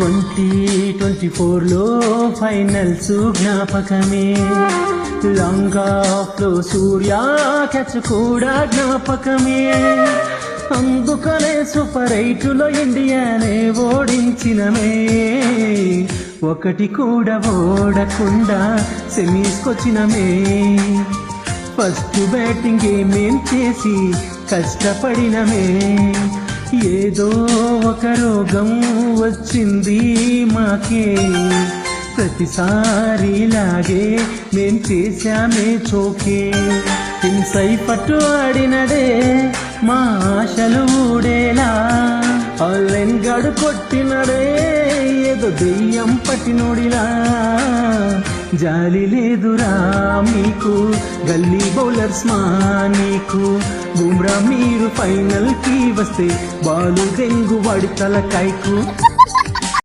2024లో finals జ్ఞాపకమే, long off లో సూర్య catch కూడా జ్ఞాపకమే. అందుకనే సూపర్ 8లో ఇండియానే ఓడించినమే, ఒకటి కూడా ఓడకుండా సెమీస్కొచ్చినమే. ఫస్ట్ బ్యాటింగ్ మేం చేసి కష్టపడినమే, ఏదో ఒక రోగం వచ్చింది మాకే. ప్రతిసారిలాగే మేం చేశామే చోకే. హింసై పట్టు ఆడినడే మా ఆశలు ఊడేలా, ఆన్లైన్ గడు కొట్టినడే ఏదో దెయ్యం పట్టినోడిలా. జాలి లేదురా మీకు గల్లీ బౌలర్స్ మా నీకు, బుమ్రా మీరు ఫైనల్ కి వస్తే బాలు దెంగు వాడి తలకాయకు.